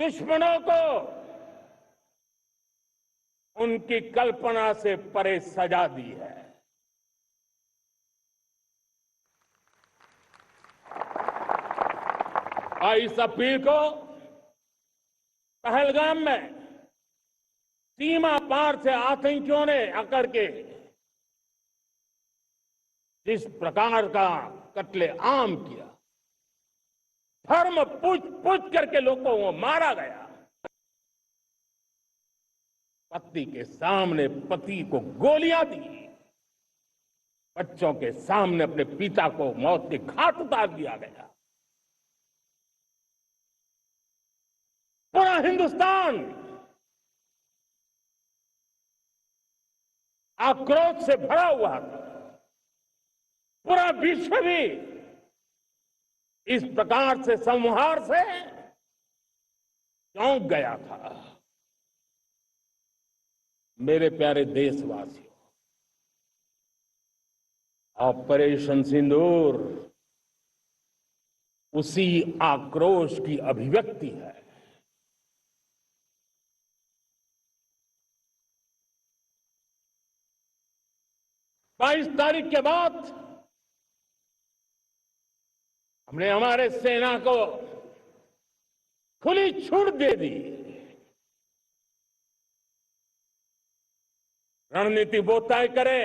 दुश्मनों को उनकी कल्पना से परे सजा दी है। 22 अप्रैल को पहलगाम में सीमा पार से आतंकियों ने आकर के जिस प्रकार का कत्ले आम किया, धर्म पूछ पूछ करके लोगों को मारा गया। पत्नी के सामने पति को गोलियां दी, बच्चों के सामने अपने पिता को मौत के घाट उतार दिया गया। पूरा हिंदुस्तान आक्रोश से भरा हुआ था। पूरा विश्व भी इस प्रकार से संहार से चौंक गया था। मेरे प्यारे देशवासियों, ऑपरेशन सिंदूर उसी आक्रोश की अभिव्यक्ति है। बाईस तारीख के बाद हमने हमारे सेना को खुली छूट दे दी। रणनीति वो तय करे,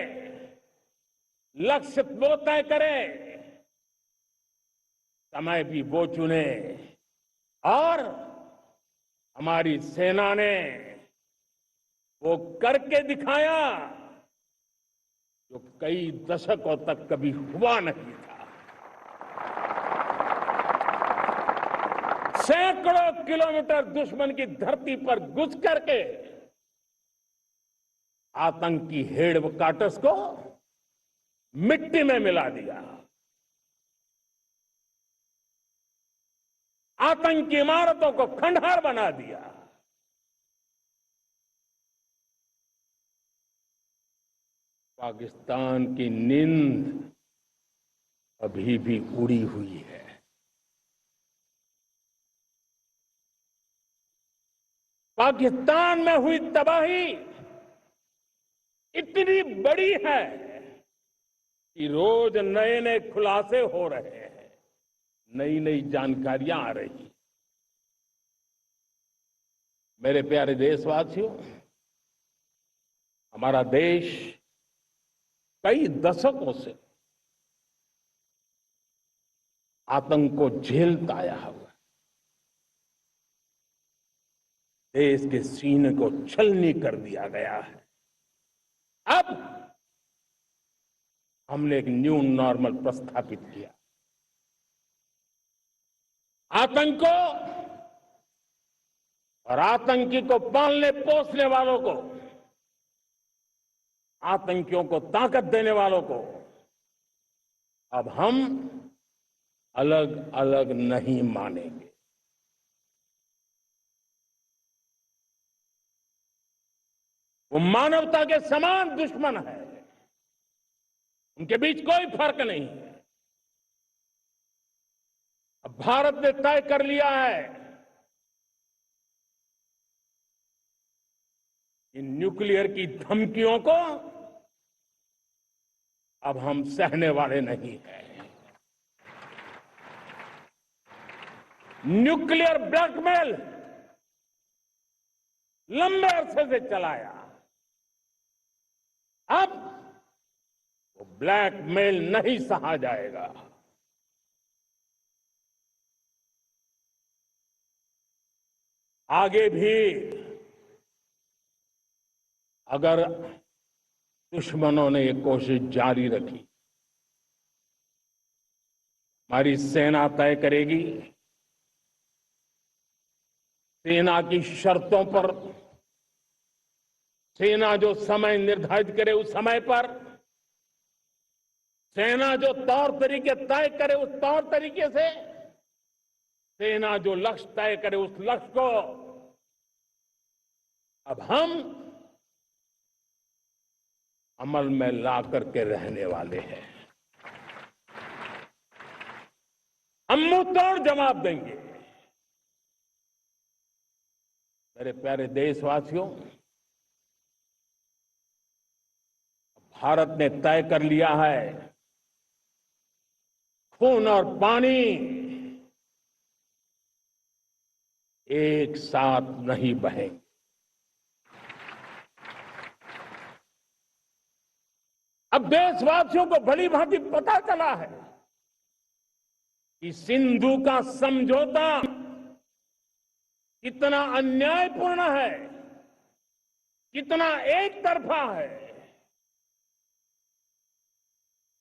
लक्ष्य वो तय करे, समय भी वो चुने, और हमारी सेना ने वो करके दिखाया जो कई दशकों तक कभी हुआ नहीं था। सैकड़ों किलोमीटर दुश्मन की धरती पर घुस करके आतंकी हेडक्वार्टर्स को मिट्टी में मिला दिया। आतंकी इमारतों को खंडहर बना दिया। पाकिस्तान की नींद अभी भी उड़ी हुई है। पाकिस्तान में हुई तबाही इतनी बड़ी है कि रोज नए नए खुलासे हो रहे हैं, नई नई जानकारियां आ रही। मेरे प्यारे देशवासियों, हमारा देश कई दशकों से आतंक को झेलता आया हुआ। देश के सीने को छलनी कर दिया गया है। अब हमने एक न्यू नॉर्मल प्रस्थापित किया। आतंक को और आतंकी को पालने पोसने वालों को, आतंकियों को ताकत देने वालों को अब हम अलग अलग नहीं मानेंगे। वो मानवता के समान दुश्मन है, उनके बीच कोई फर्क नहीं है। अब भारत ने तय कर लिया है कि न्यूक्लियर की धमकियों को अब हम सहने वाले नहीं हैं। न्यूक्लियर ब्लैकमेल लंबे अरसे से चलाया, अब वो ब्लैकमेल नहीं सहा जाएगा। आगे भी अगर दुश्मनों ने ये कोशिश जारी रखी, हमारी सेना तय करेगी, सेना की शर्तों पर, सेना जो समय निर्धारित करे उस समय पर, सेना जो तौर तरीके तय करे उस तौर तरीके से, सेना जो लक्ष्य तय करे उस लक्ष्य को अब हम अमल में ला करके रहने वाले हैं। हम मुंह तोड़ जवाब देंगे। मेरे प्यारे देशवासियों, भारत ने तय कर लिया है, खून और पानी एक साथ नहीं बहेंगे। अब देशवासियों को भली भांति पता चला है कि सिंधु का समझौता कितना अन्यायपूर्ण है, कितना एक तरफा है।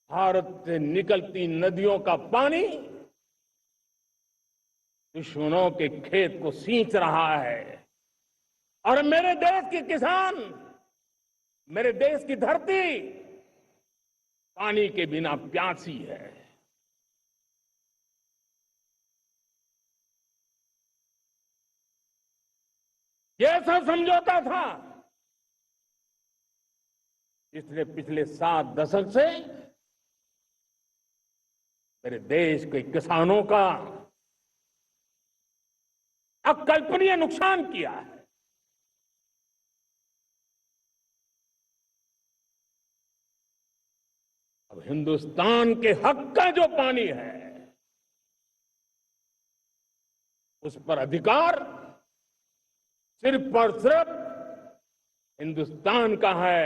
भारत से निकलती नदियों का पानी दुश्मनों के खेत को सींच रहा है और मेरे देश के किसान, मेरे देश की धरती पानी के बिना प्यासी है। ये ऐसा समझौता था इसने पिछले 7 दशक से मेरे देश के किसानों का अकल्पनीय नुकसान किया है। अब हिंदुस्तान के हक का जो पानी है उस पर अधिकार सिर्फ और सिर्फ हिंदुस्तान का है,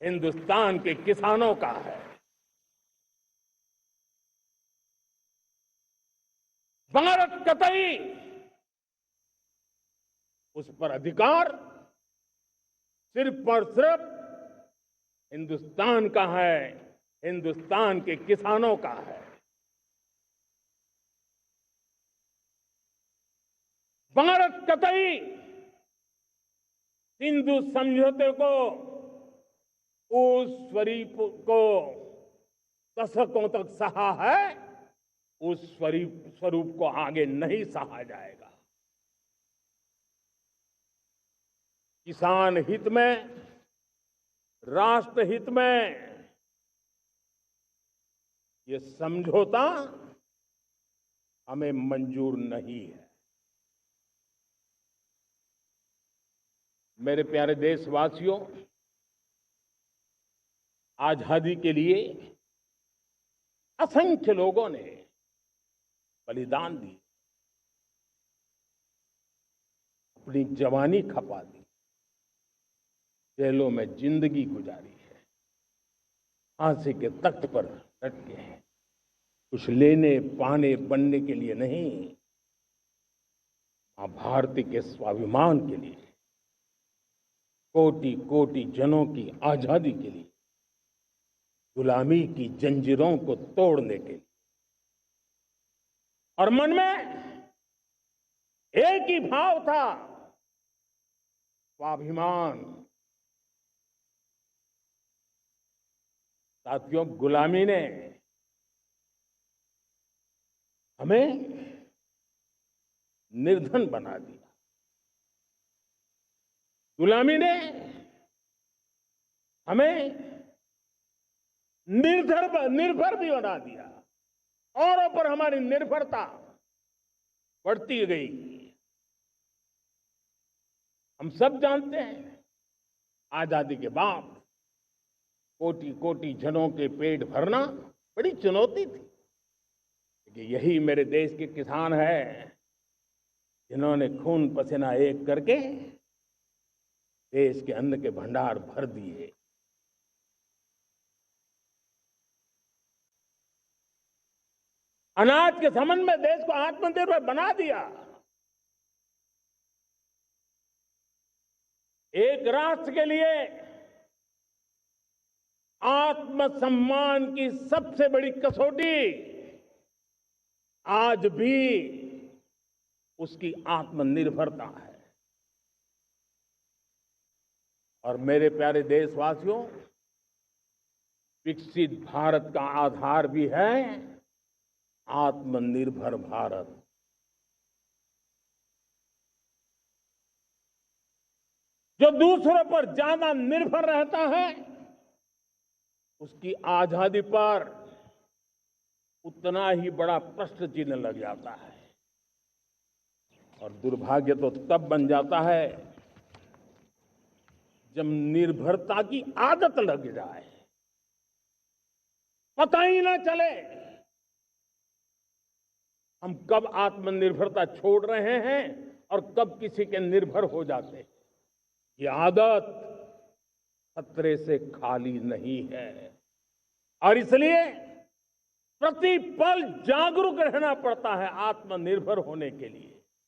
हिंदुस्तान के किसानों का है। भारत कतई उस पर अधिकार सिर्फ और सिर्फ हिंदुस्तान का है, हिंदुस्तान के किसानों का है। भारत कतई सिंधु समझौते को, उस स्वरूप को दशकों तक सहा है, उस स्वरूप को आगे नहीं सहा जाएगा। किसान हित में, राष्ट्र हित में ये समझौता हमें मंजूर नहीं है। मेरे प्यारे देशवासियों, आजादी के लिए असंख्य लोगों ने बलिदान दी, अपनी जवानी खपा दी, जेलों में जिंदगी गुजारी है, फांसी के तख्त पर लटके हैं, कुछ लेने पाने बनने के लिए नहीं, मां भारती के स्वाभिमान के लिए, कोटि कोटि जनों की आजादी के लिए, गुलामी की जंजीरों को तोड़ने के लिए। और मन में एक ही भाव था, स्वाभिमान। साथियों, गुलामी ने हमें निर्धन बना दिया, गुलामी ने हमें निर्भर भी बना दिया, औरों पर हमारी निर्भरता बढ़ती गई। हम सब जानते हैं, आजादी के बाद कोटि कोटि जनों के पेट भरना बड़ी चुनौती थी, लेकिन यही मेरे देश के किसान हैं जिन्होंने खून पसीना एक करके देश के अन्न के भंडार भर दिए। अनाज के संबंध में देश को आत्मनिर्भर बना दिया। एक राष्ट्र के लिए आत्मसम्मान की सबसे बड़ी कसौटी आज भी उसकी आत्मनिर्भरता है। और मेरे प्यारे देशवासियों, विकसित भारत का आधार भी है आत्मनिर्भर भारत। जो दूसरों पर ज्यादा निर्भर रहता है उसकी आजादी पर उतना ही बड़ा प्रश्न चिन्ह लग जाता है। और दुर्भाग्य तो तब बन जाता है जब निर्भरता की आदत लग जाए, पता ही ना चले हम कब आत्मनिर्भरता छोड़ रहे हैं और कब किसी के निर्भर हो जाते हैं। ये आदत खतरे से खाली नहीं है और इसलिए प्रतिपल जागरूक रहना पड़ता है आत्मनिर्भर होने के लिए।